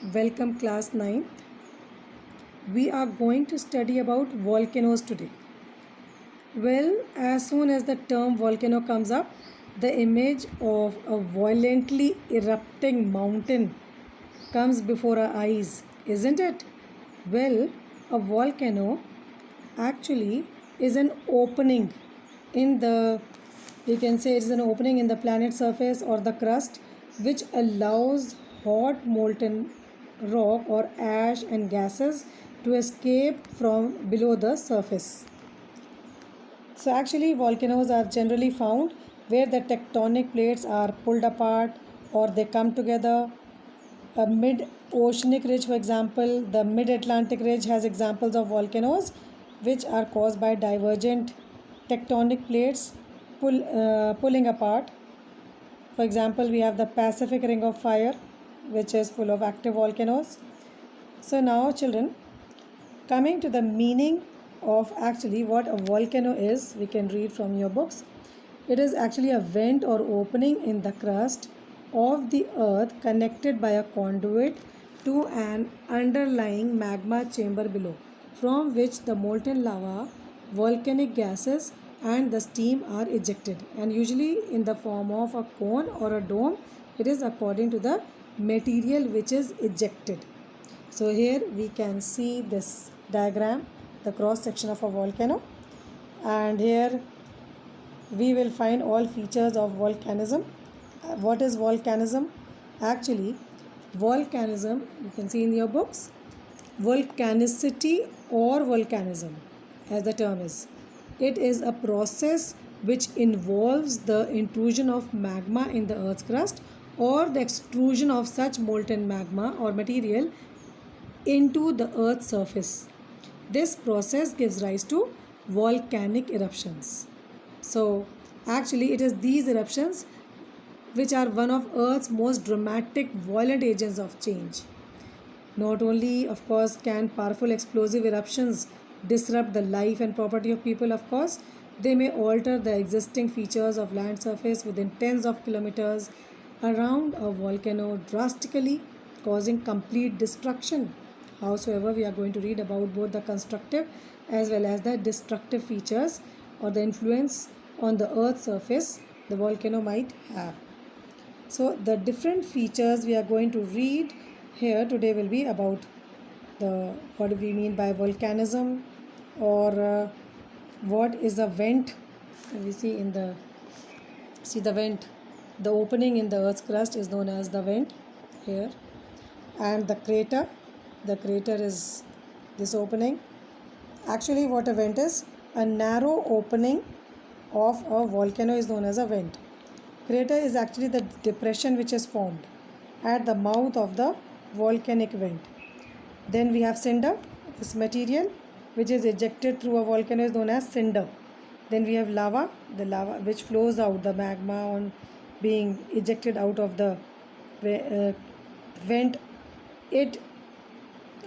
Welcome class 9th. We are going to study about volcanoes today. Well, as soon as the term volcano comes up, the image of a violently erupting mountain comes before our eyes, isn't it? Well, a volcano actually is an opening in the, you can say it's an opening in the planet surface or the crust, which allows hot molten rock or ash and gases to escape from below the surface. So actually volcanoes are generally found where the tectonic plates are pulled apart or they come together. A mid-oceanic ridge, for example, the mid-Atlantic ridge has examples of volcanoes which are caused by divergent tectonic plates pulling apart. For example, we have the Pacific Ring of Fire, which is full of active volcanoes. So now, children, coming to the meaning of actually what a volcano is, we can read from your books. It is actually a vent or opening in the crust of the earth connected by a conduit to an underlying magma chamber below, from which the molten lava, volcanic gases, and the steam are ejected. And usually, in the form of a cone or a dome, it is according to the material which is ejected. So here we can see this diagram, the cross section of a volcano, and here we will find all features of volcanism. What is volcanism? Actually, volcanism, you can see in your books, volcanicity or volcanism, as the term is. It is a process which involves the intrusion of magma in the earth's crust or the extrusion of such molten magma or material into the earth's surface. This process gives rise to volcanic eruptions. So, actually, it is these eruptions which are one of Earth's most dramatic, violent agents of change. Not only, of course, can powerful explosive eruptions disrupt the life and property of people, of course, they may alter the existing features of land surface within tens of kilometers around a volcano, drastically causing complete destruction. Howsoever, we are going to read about both the constructive as well as the destructive features or the influence on the earth's surface the volcano might have. So the different features we are going to read here today will be about the what do we mean by volcanism, or what is a vent. We see in the vent, the opening in the earth's crust is known as the vent here, and the crater is this opening. Actually, what a vent is, a narrow opening of a volcano is known as a vent. Crater is actually the depression which is formed at the mouth of the volcanic vent. Then we have cinder, this material which is ejected through a volcano is known as cinder. Then we have lava, the lava which flows out, the magma on being ejected out of the vent, it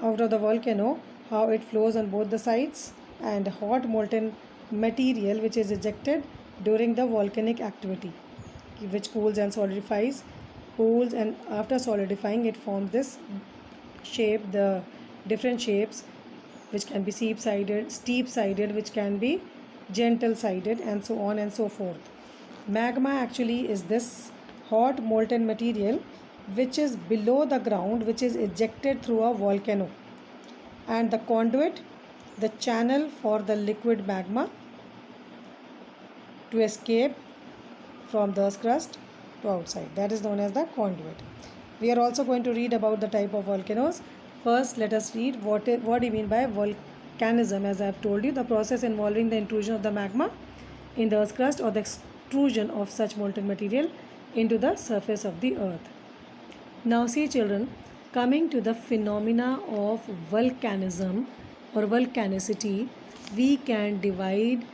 out of the volcano, how it flows on both the sides, and hot molten material which is ejected during the volcanic activity, which cools and solidifies, and after solidifying it forms this shape, the different shapes which can be steep sided, which can be gentle sided, and so on and so forth. Magma actually is this hot molten material which is below the ground, which is ejected through a volcano, and the conduit, the channel for the liquid magma to escape from the earth's crust to outside, that is known as the conduit. We are also going to read about the type of volcanoes. First, let us read what do you mean by volcanism. As I have told you, the process involving the intrusion of the magma in the earth's crust or the extrusion of such molten material into the surface of the earth. Now see, children, coming to the phenomena of volcanism or volcanicity, we can divide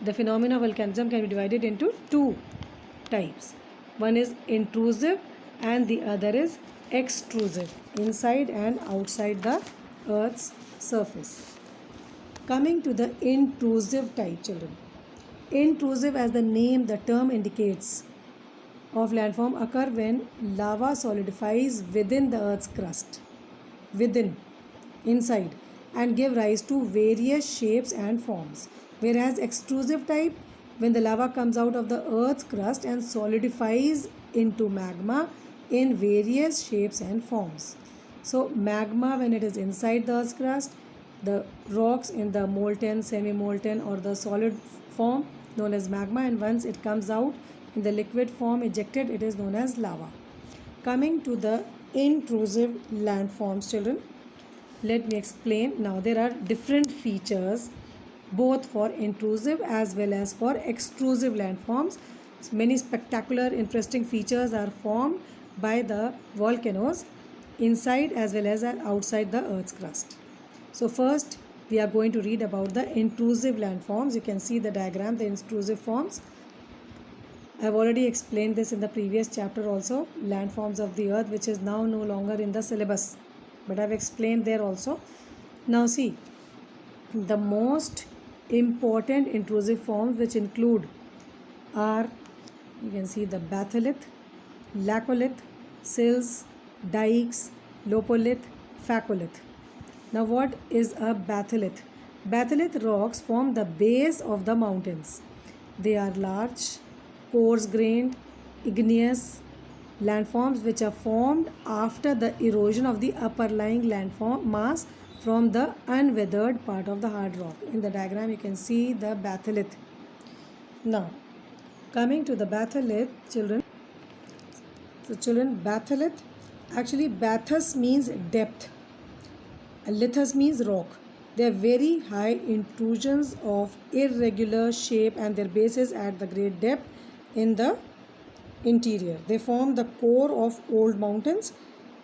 the phenomena of volcanism can be divided into two types. One is intrusive and the other is extrusive, inside and outside the earth's surface. Coming to the intrusive type, children. Intrusive, as the term indicates, of landform occur when lava solidifies within the earth's crust, inside, and give rise to various shapes and forms. Whereas extrusive type, when the lava comes out of the earth's crust and solidifies into magma in various shapes and forms. So magma, when it is inside the earth's crust, the rocks in the molten, semi-molten or the solid form known as magma, and once it comes out in the liquid form ejected, it is known as lava. Coming to the intrusive landforms, children, let me explain. Now there are different features both for intrusive as well as for extrusive landforms. Many spectacular interesting features are formed by the volcanoes inside as well as outside the earth's crust. So first we are going to read about the intrusive landforms. You can see the diagram, the intrusive forms. I have already explained this in the previous chapter also, landforms of the earth, which is now no longer in the syllabus, but I have explained there also. Now see, the most important intrusive forms which include are, you can see the batholith, laccolith, sills, dikes, lopolith, phacolith. Now what is a batholith? Batholith rocks form the base of the mountains. They are large, coarse-grained, igneous landforms which are formed after the erosion of the upper-lying landform mass from the unweathered part of the hard rock. In the diagram you can see the batholith. Now coming to the batholith, children. So children, batholith, actually bathos means depth and lithos means rock. They are very high intrusions of irregular shape and their bases at the great depth in the interior. They form the core of old mountains,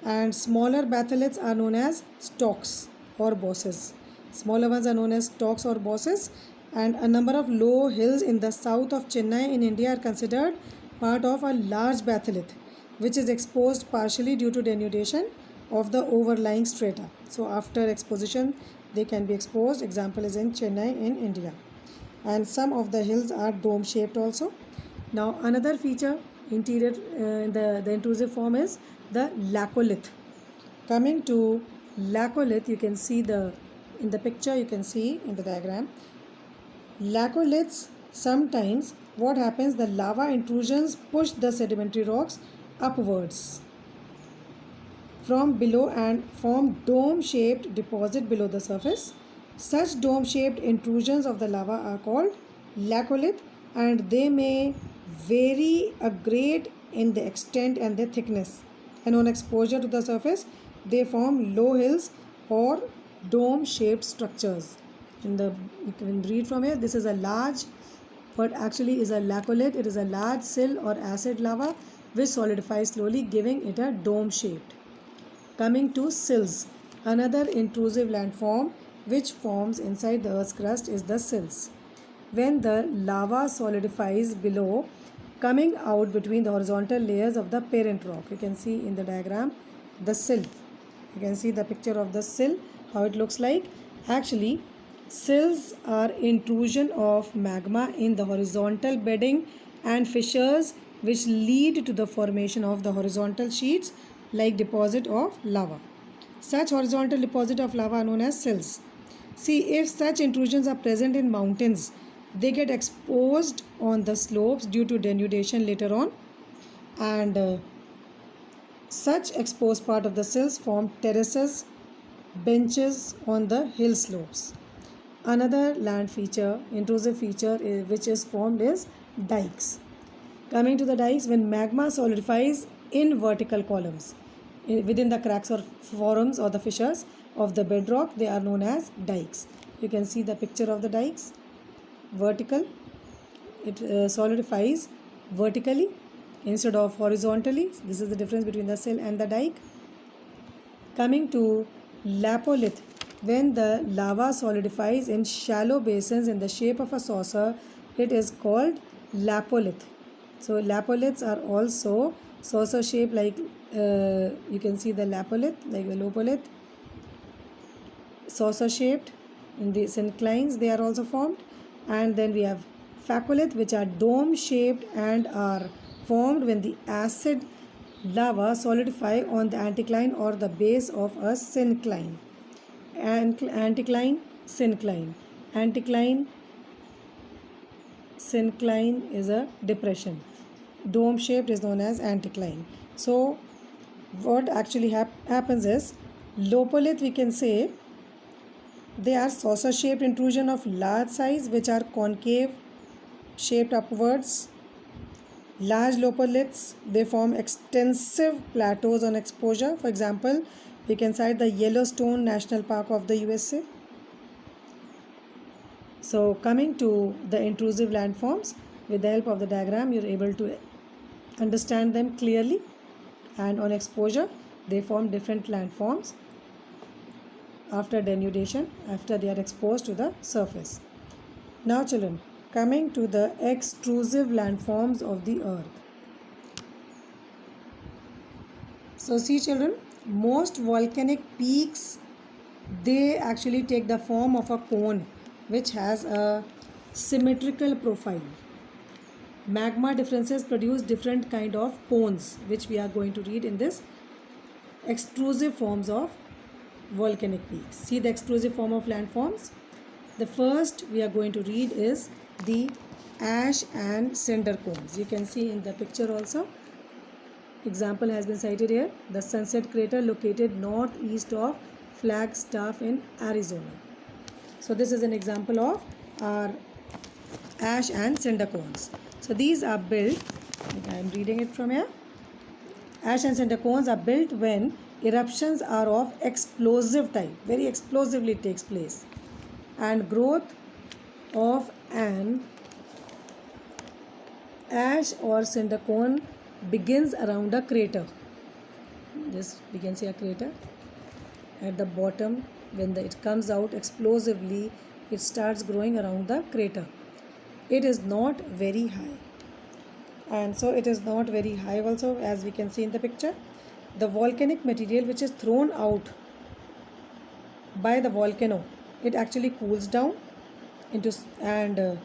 and smaller batholiths are known as stalks or bosses. Smaller ones are known as stalks or bosses, and a number of low hills in the south of Chennai in India are considered part of a large batholith which is exposed partially due to denudation of the overlying strata. So after exposition they can be exposed. Example is in Chennai in India. And some of the hills are dome shaped also. Now another feature interior in the intrusive form is the laccolith. Coming to laccolith, you can see in the picture, you can see in the diagram, laccoliths, sometimes what happens, the lava intrusions push the sedimentary rocks upwards from below and form dome shaped deposit below the surface. Such dome shaped intrusions of the lava are called laccolith, and they may vary a great in the extent and the thickness, and on exposure to the surface they form low hills or dome shaped structures. You can read from here, this is a large, what actually is a laccolith. It is a large sill or acid lava which solidifies slowly, giving it a dome shaped. Coming to sills, another intrusive landform which forms inside the earth's crust is the sills. When the lava solidifies below, coming out between the horizontal layers of the parent rock, you can see in the diagram the sill. You can see the picture of the sill, how it looks like. Actually, sills are intrusion of magma in the horizontal bedding and fissures which lead to the formation of the horizontal sheets like deposit of lava. Such horizontal deposit of lava are known as sills. See, if such intrusions are present in mountains, they get exposed on the slopes due to denudation later on, and such exposed part of the sills form terraces, benches on the hill slopes. Another land feature, intrusive feature which is formed is dikes. Coming to the dikes, when magma solidifies in vertical columns within the cracks or forums or the fissures of the bedrock, they are known as dikes. You can see the picture of the dikes. Vertical, it solidifies vertically instead of horizontally. This is the difference between the sill and the dike. Coming to laccolith, when the lava solidifies in shallow basins in the shape of a saucer, it is called lapolith. So lapoliths are also saucer shaped, like you can see the lapolith, like the lopolith, saucer shaped in these inclines they are also formed. And then we have phacolith, which are dome shaped and are formed when the acid lava solidify on the anticline or the base of a syncline. Anticline, syncline. Anticline, syncline is a depression. Dome shaped is known as anticline. So what actually happens is, lopolith, we can say they are saucer shaped intrusion of large size which are concave shaped upwards. Large lopoliths, they form extensive plateaus on exposure. For example, we can cite the Yellowstone National Park of the USA. So coming to the intrusive landforms, with the help of the diagram you're able to understand them clearly, and on exposure they form different landforms after denudation, after they are exposed to the surface. Now children, coming to the extrusive landforms of the earth. So see children, most volcanic peaks, they actually take the form of a cone which has a symmetrical profile. Magma differences produce different kind of cones which we are going to read in this extrusive forms of volcanic peaks. See the extrusive form of landforms. The first we are going to read is the ash and cinder cones. You can see in the picture also. Example has been cited here. The Sunset Crater located northeast of Flagstaff in Arizona. So this is an example of our ash and cinder cones. So these are built, I am reading it from here. Ash and cinder cones are built when eruptions are of explosive type, very explosively takes place, and growth of an ash or cinder cone begins around a crater. This we can see a crater at the bottom. When it comes out explosively, it starts growing around the crater. It is not very high, and so it is not very high also, as we can see in the picture. The volcanic material which is thrown out by the volcano, it actually cools down into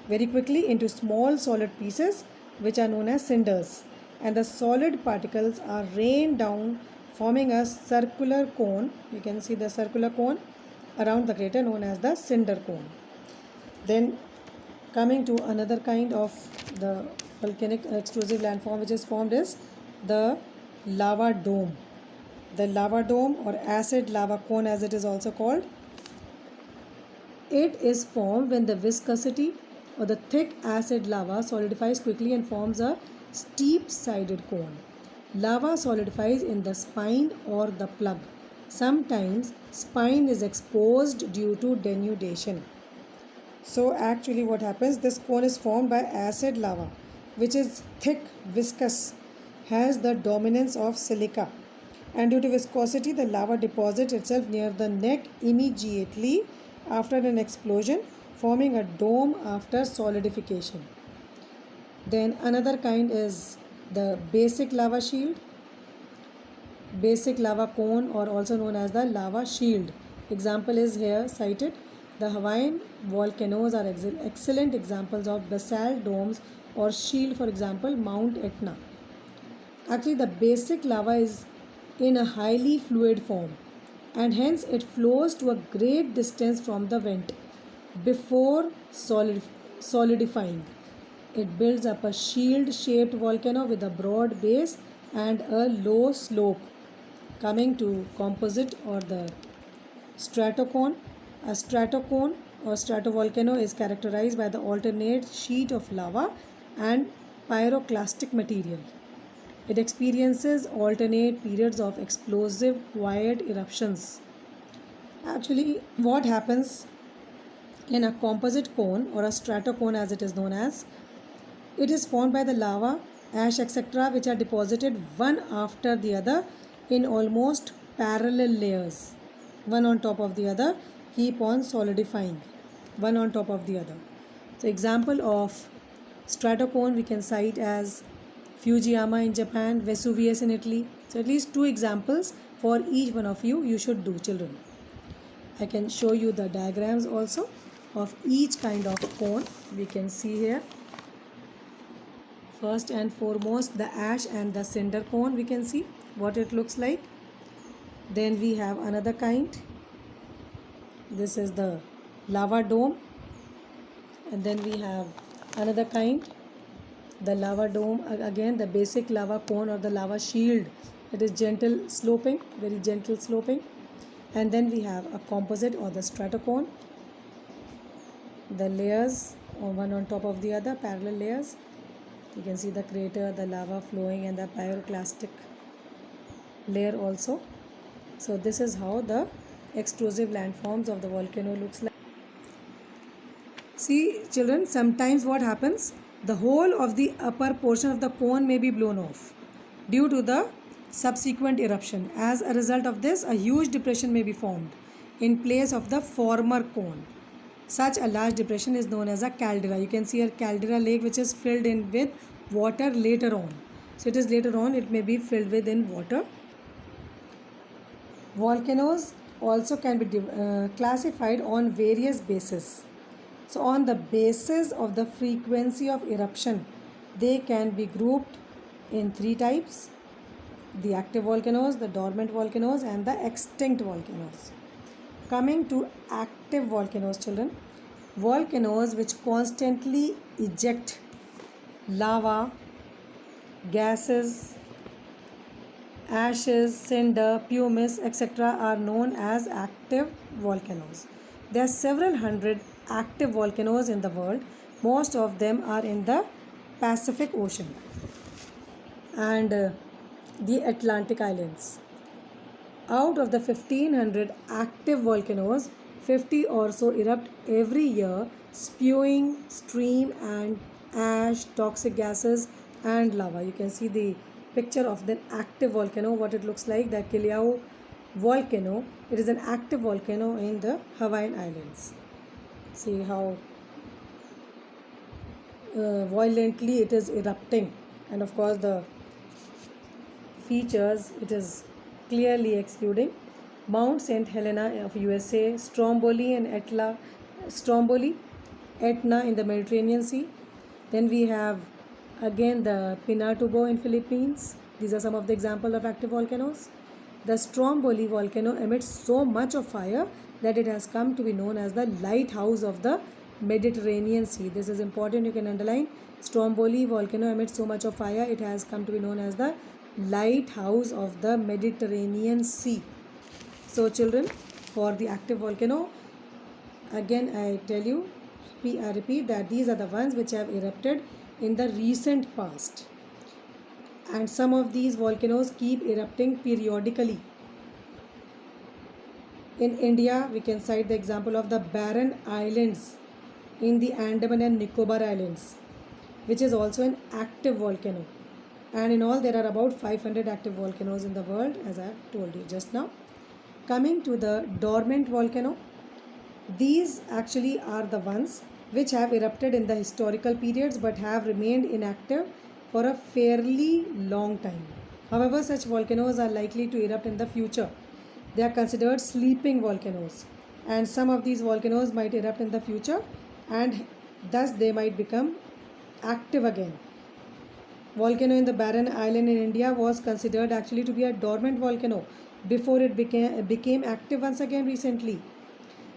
very quickly into small solid pieces which are known as cinders, and the solid particles are rained down, forming a circular cone. You can see the circular cone around the crater known as the cinder cone. Then coming to another kind of the volcanic extrusive landform which is formed is the lava dome. The lava dome, or acid lava cone as it is also called, it is formed when the viscosity or the thick acid lava solidifies quickly and forms a steep sided cone. Lava solidifies in the spine or the plug. Sometimes spine is exposed due to denudation. So actually what happens, this cone is formed by acid lava which is thick, viscous, has the dominance of silica, and due to viscosity the lava deposits itself near the neck immediately after an explosion, forming a dome after solidification. Then another kind is the basic lava shield, basic lava cone, or also known as the lava shield. Example is here cited. The Hawaiian volcanoes are excellent examples of basalt domes or shield, for example Mount Etna. Actually the basic lava is in a highly fluid form, and hence it flows to a great distance from the vent before solidifying. It builds up a shield shaped volcano with a broad base and a low slope. Coming to composite or the stratocone. A stratocone or stratovolcano is characterized by the alternate sheet of lava and pyroclastic material. It experiences alternate periods of explosive quiet eruptions. Actually, what happens in a composite cone or a stratocone as it is known as, it is formed by the lava, ash, etc., which are deposited one after the other in almost parallel layers, one on top of the other, keep on solidifying one on top of the other. So example of stratocone we can cite as Fujiyama in Japan, Vesuvius in Italy. So at least 2 examples for each one of you should do, children. I can show you the diagrams also of each kind of cone. We can see here First and foremost, the ash and the cinder cone, we can see what it looks like. Then we have another kind. This is the lava dome. And then we have another kind, the lava dome. Again, the basic lava cone or the lava shield. It is gentle sloping, very gentle sloping. And then we have a composite or the stratocone. The layers one on top of the other, parallel layers. You can see the crater, the lava flowing, and the pyroclastic layer also. So this is how the extrusive landforms of the volcano looks like. See children, sometimes what happens, the whole of the upper portion of the cone may be blown off due to the subsequent eruption. As a result of this, a huge depression may be formed in place of the former cone. Such a large depression is known as a caldera. You can see a caldera lake which is filled in with water later on. So it is later on, it may be filled with in water. Volcanoes also can be classified on various bases. So on the basis of the frequency of eruption, they can be grouped in three types: the active volcanoes, the dormant volcanoes, and the extinct volcanoes. Coming to active volcanoes, children, volcanoes which constantly eject lava, gases, ashes, cinder, pumice, etc. are known as active volcanoes. There are several hundred active volcanoes in the world. Most of them are in the Pacific Ocean and the Atlantic Islands. Out of the 1500 active volcanoes, 50 or so erupt every year, spewing steam and ash, toxic gases, and lava. You can see the picture of the active volcano, what it looks like. The Kilauea volcano, it is an active volcano in the Hawaiian Islands. See how violently it is erupting, and of course the features it is clearly exuding. Mount St. Helena of USA, Stromboli and Etna in the Mediterranean Sea. Then we have again the Pinatubo in Philippines. These are some of the examples of active volcanoes. The Stromboli volcano emits so much of fire that it has come to be known as the lighthouse of the Mediterranean Sea. This is important, you can underline. Stromboli volcano emits so much of fire, it has come to be known as the lighthouse of the Mediterranean Sea. So children, for the active volcano, again I tell you, I repeat that these are the ones which have erupted in the recent past, and some of these volcanoes keep erupting periodically. In India, we can cite the example of the Barren Islands in the Andaman and Nicobar Islands, which is also an active volcano. And in all, there are about 500 active volcanoes in the world, as I have told you just now. Coming to the dormant volcano, these actually are the ones which have erupted in the historical periods but have remained inactive for a fairly long time. However, such volcanoes are likely to erupt in the future. They are considered sleeping volcanoes, and some of these volcanoes might erupt in the future and thus they might become active again. Volcano in the Barren Island in India was considered actually to be a dormant volcano before it became active once again recently.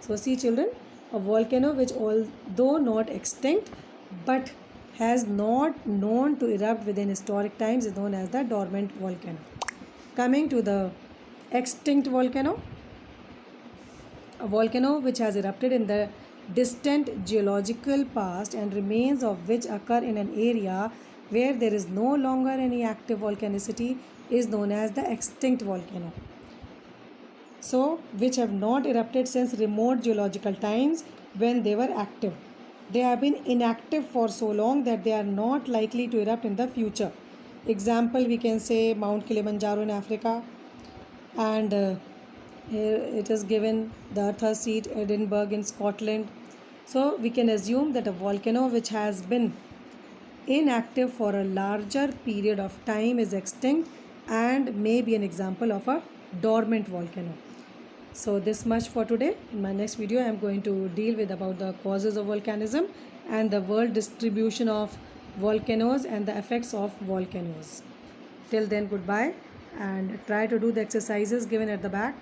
So see children, a volcano which although not extinct but has not known to erupt within historic times is known as the dormant volcano. Coming to the extinct volcano, a volcano which has erupted in the distant geological past and remains of which occur in an area where there is no longer any active volcanicity is known as the extinct volcano. So, which have not erupted since remote geological times when they were active. They have been inactive for so long that they are not likely to erupt in the future. Example, we can say Mount Kilimanjaro in Africa, and here it is given the Earth's seat Edinburgh in Scotland. So we can assume that a volcano which has been inactive for a larger period of time is extinct and may be an example of a dormant volcano. So this much for today. In my next video I am going to deal with about the causes of volcanism and the world distribution of volcanoes and the effects of volcanoes. Till then, goodbye, and try to do the exercises given at the back.